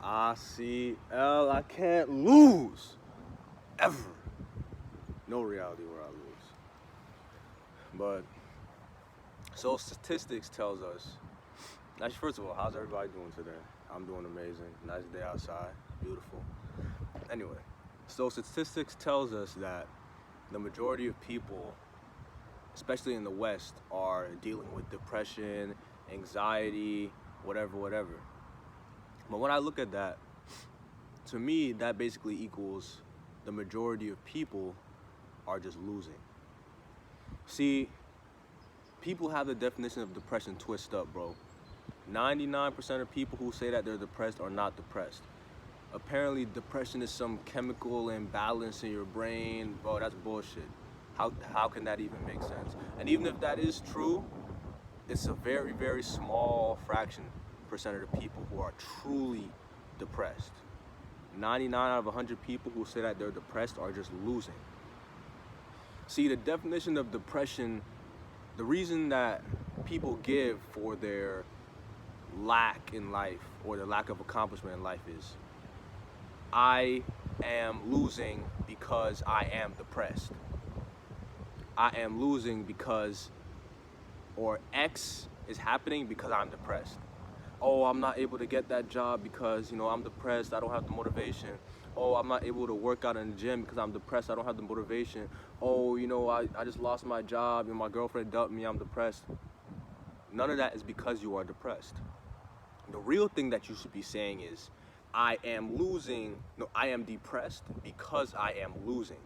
icLAAo, I can't lose. Ever. No reality where I lose. But, so statistics tells us, actually, first of all, how's everybody doing today? I'm doing amazing. Nice day outside. Beautiful. Anyway, so statistics tells us that the majority of people, especially in the West, are dealing with depression, anxiety, whatever. But when I look at that, to me, that basically equals the majority of people are just losing. See, people have the definition of depression twisted up, bro. 99% of people who say that they're depressed are not depressed. Apparently, depression is some chemical imbalance in your brain. Bro, that's bullshit. How can that even make sense? And even if that is true, it's a very, very small percent of the people who are truly depressed. 99 out of 100 people who say that they're depressed are just losing. See, the definition of depression, the reason that people give for their lack in life or the lack of accomplishment in life is, I am losing because I am depressed. I am losing because, or X is happening because I'm depressed. Oh, I'm not able to get that job because, I'm depressed, I don't have the motivation. Oh, I'm not able to work out in the gym because I'm depressed, I don't have the motivation. Oh, I just lost my job and my girlfriend dumped me, I'm depressed. None of that is because you are depressed. The real thing that you should be saying is, I am depressed because I am losing.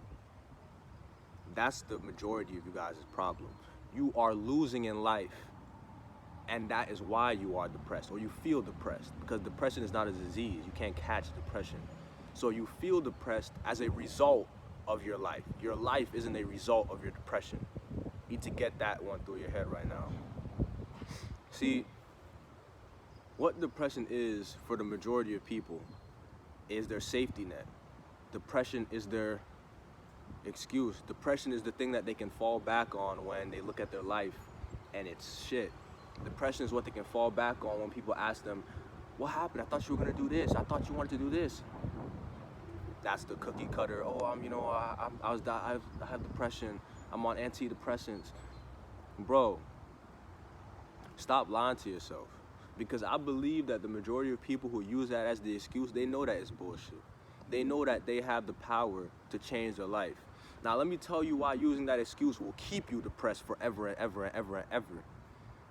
That's the majority of you guys' problem. You are losing in life, and that is why you are depressed, or you feel depressed, because depression is not a disease. You can't catch depression. So you feel depressed as a result of your life. Your life isn't a result of your depression. You need to get that one through your head right now. See, what depression is for the majority of people is their safety net. Depression is their excuse. Depression is the thing that they can fall back on when they look at their life and it's shit. Depression is what they can fall back on when people ask them, what happened? I thought you were gonna do this. I thought you wanted to do this. That's the cookie cutter. Oh, I have depression. I'm on antidepressants. Bro, stop lying to yourself. Because I believe that the majority of people who use that as the excuse, they know that it's bullshit. They know that they have the power to change their life. Now, let me tell you why using that excuse will keep you depressed forever and ever and ever and ever.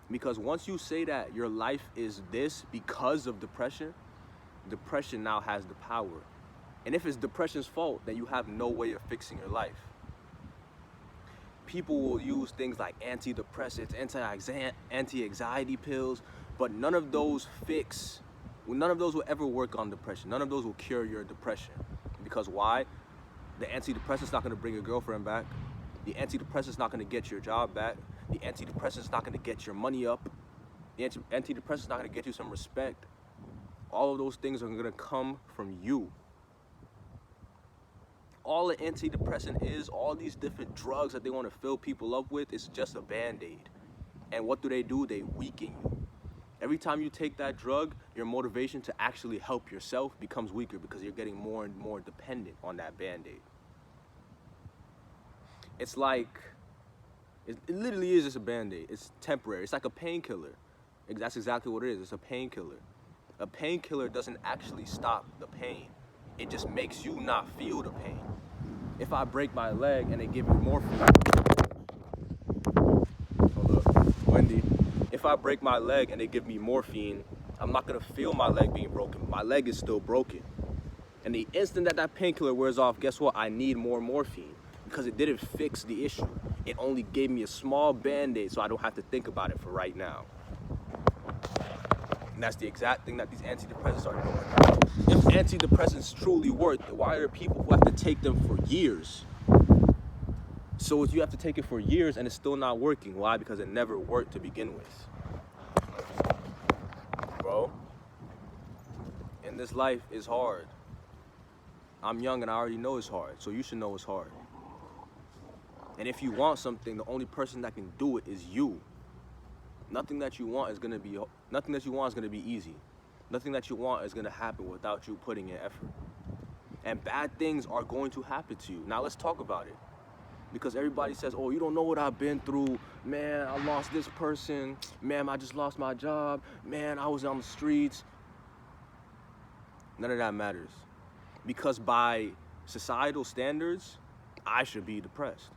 Because once you say that your life is this because of depression, depression now has the power. And if it's depression's fault, then you have no way of fixing your life. People will use things like antidepressants, anti-anxiety pills, but none of those will ever work on depression. None of those will cure your depression. Because why? The antidepressant's not gonna bring your girlfriend back. The antidepressant's not gonna get your job back. The antidepressant's not gonna get your money up. The antidepressant's not gonna get you some respect. All of those things are gonna come from you. All an antidepressant is, all these different drugs that they wanna fill people up with, is just a Band-Aid. And what do? They weaken you. Every time you take that drug, your motivation to actually help yourself becomes weaker because you're getting more and more dependent on that Band-Aid. It's like, it literally is just a Band-Aid. It's temporary. It's like a painkiller. That's exactly what it is. It's a painkiller. A painkiller doesn't actually stop the pain. It just makes you not feel the pain. If I break my leg and they give me morphine, hold up, Wendy. If I break my leg and they give me morphine, I'm not gonna feel my leg being broken. My leg is still broken. And the instant that painkiller wears off, guess what? I need more morphine because it didn't fix the issue. It only gave me a small Band-Aid so I don't have to think about it for right now. And that's the exact thing that these antidepressants are doing. If antidepressants truly work, why are people who have to take them for years? So if you have to take it for years and it's still not working, why? Because it never worked to begin with. Bro, and this life is hard. I'm young and I already know it's hard, so you should know it's hard. And if you want something, the only person that can do it is you. Nothing that you want is gonna be easy. Nothing that you want is going to happen without you putting in effort. And bad things are going to happen to you. Now let's talk about it. Because everybody says, oh, you don't know what I've been through. Man, I lost this person. Man, I just lost my job. Man, I was on the streets. None of that matters. Because by societal standards, I should be depressed.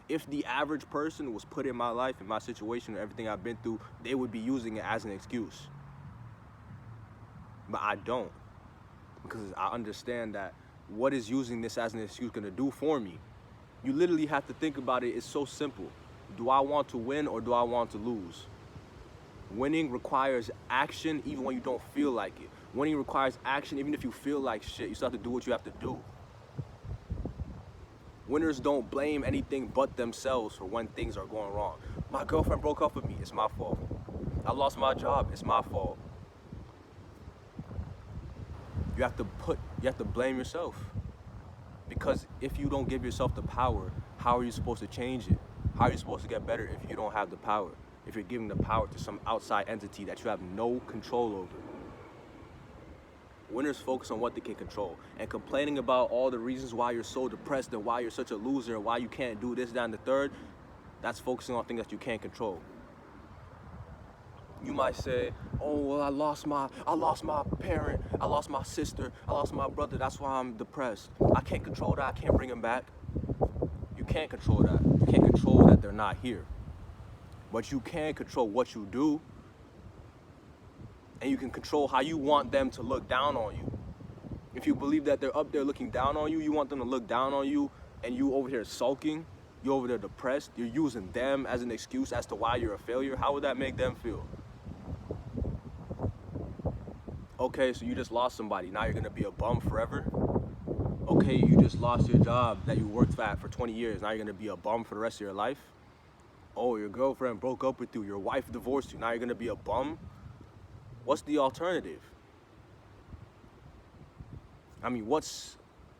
If the average person was put in my life, in my situation, everything I've been through, they would be using it as an excuse. But I don't. Because I understand that what is using this as an excuse going to do for me? You literally have to think about it. It's so simple. Do I want to win or do I want to lose? Winning requires action even when you don't feel like it. Winning requires action even if you feel like shit. You still have to do what you have to do. Winners don't blame anything but themselves for when things are going wrong. My girlfriend broke up with me. It's my fault. I lost my job. It's my fault. You have to blame yourself. Because if you don't give yourself the power, how are you supposed to change it? How are you supposed to get better if you don't have the power? If you're giving the power to some outside entity that you have no control over. Winners focus on what they can control. And complaining about all the reasons why you're so depressed and why you're such a loser and why you can't do this, that, and the third, that's focusing on things that you can't control. You might say, oh, well, I lost my parent, I lost my sister, I lost my brother, that's why I'm depressed. I can't control that, I can't bring them back. You can't control that. You can't control that they're not here. But you can control what you do, and you can control how you want them to look down on you. If you believe that they're up there looking down on you, you want them to look down on you, and you over here sulking, you over there depressed, you're using them as an excuse as to why you're a failure, how would that make them feel? Okay, so you just lost somebody. Now you're going to be a bum forever? Okay, you just lost your job that you worked at for 20 years. Now you're going to be a bum for the rest of your life? Oh, your girlfriend broke up with you. Your wife divorced you. Now you're going to be a bum? What's the alternative? I mean, what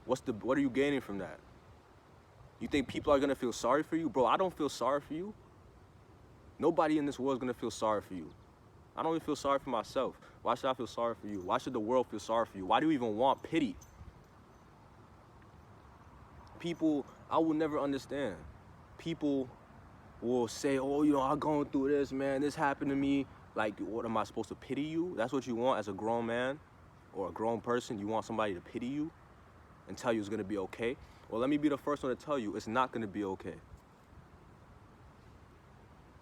are you gaining from that? You think people are going to feel sorry for you? Bro, I don't feel sorry for you. Nobody in this world is going to feel sorry for you. I don't even feel sorry for myself. Why should I feel sorry for you? Why should the world feel sorry for you? Why do you even want pity? People, I will never understand. People will say, oh, you know, I'm going through this, man. This happened to me. Like, what, am I supposed to pity you? That's what you want as a grown man or a grown person? You want somebody to pity you and tell you it's going to be okay? Well, let me be the first one to tell you it's not going to be okay.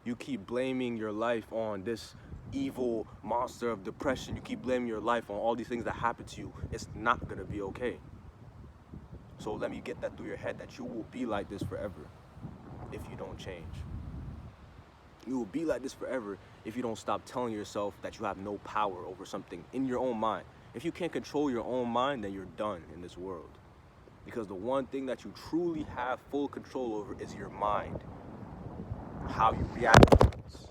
You keep blaming your life on this evil monster of depression. You keep blaming your life on all these things that happen to you. It's not going to be okay. So let me get that through your head that you will be like this forever if you don't change. You will be like this forever if you don't stop telling yourself that you have no power over something in your own mind. If you can't control your own mind, then you're done in this world. Because the one thing that you truly have full control over is your mind. How you react to things.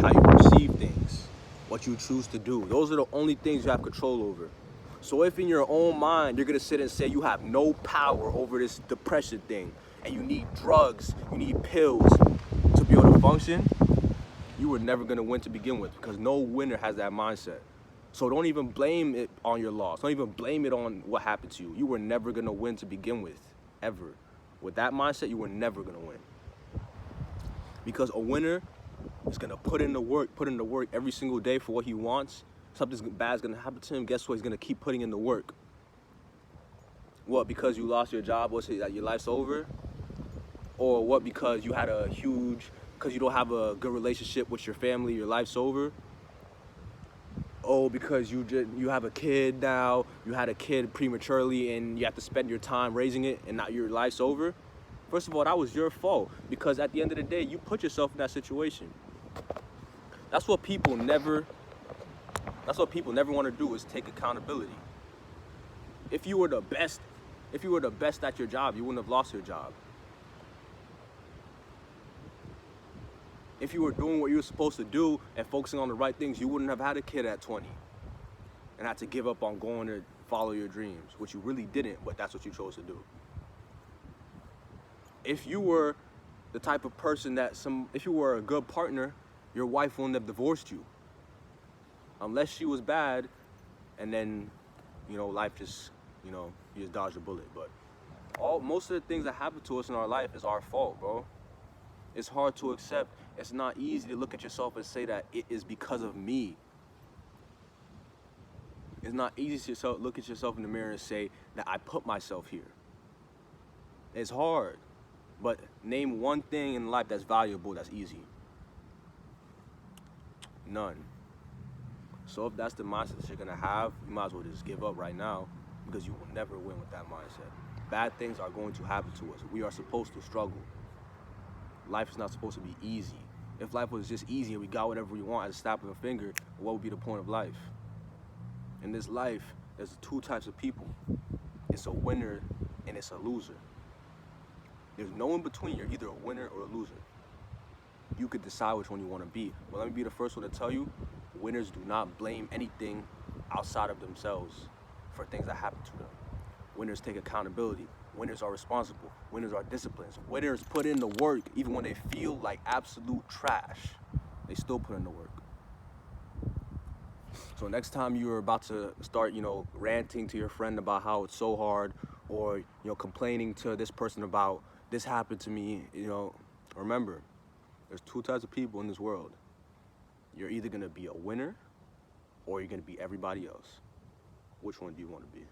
How you perceive things. What you choose to do. Those are the only things you have control over. So if in your own mind, you're going to sit and say you have no power over this depression thing, and you need drugs, you need pills to be able to function, you were never going to win to begin with, because no winner has that mindset. So don't even blame it on your loss. Don't even blame it on what happened to you. You were never going to win to begin with, ever. With that mindset, you were never going to win. Because a winner is going to put in the work every single day for what he wants. Something bad is going to happen to him. Guess what? He's going to keep putting in the work. What, because you lost your job, what's it, that your life's over? Or what, because you had because you don't have a good relationship with your family, your life's over? Oh, because you have a kid now, you had a kid prematurely and you have to spend your time raising it and now your life's over? First of all, that was your fault, because at the end of the day, you put yourself in that situation. That's what people never want to do, is take accountability. If you were the best at your job, you wouldn't have lost your job. If you were doing what you were supposed to do and focusing on the right things, you wouldn't have had a kid at 20 and had to give up on going to follow your dreams, which you really didn't, but that's what you chose to do. If you were the type of person if you were a good partner your wife wouldn't have divorced you. Unless she was bad, and then, life just, you just dodged a bullet. But most of the things that happen to us in our life is our fault, bro. It's hard to accept. It's not easy to look at yourself and say that it is because of me. It's not easy to look at yourself in the mirror and say that I put myself here. It's hard. But name one thing in life that's valuable, that's easy. None. So if that's the mindset that you're gonna have, you might as well just give up right now, because you will never win with that mindset. Bad things are going to happen to us. We are supposed to struggle. Life is not supposed to be easy. If life was just easy and we got whatever we want at a snap of a finger, what would be the point of life? In this life, there's two types of people. It's a winner and it's a loser. There's no in between. You're either a winner or a loser. You could decide which one you want to be. But let me be the first one to tell you, winners do not blame anything outside of themselves for things that happen to them. Winners take accountability. Winners are responsible. Winners are disciplined. Winners put in the work even when they feel like absolute trash. They still put in the work. So next time you're about to start, ranting to your friend about how it's so hard, or, complaining to this person about this happened to me, remember, there's two types of people in this world. You're either going to be a winner or you're going to be everybody else. Which one do you want to be?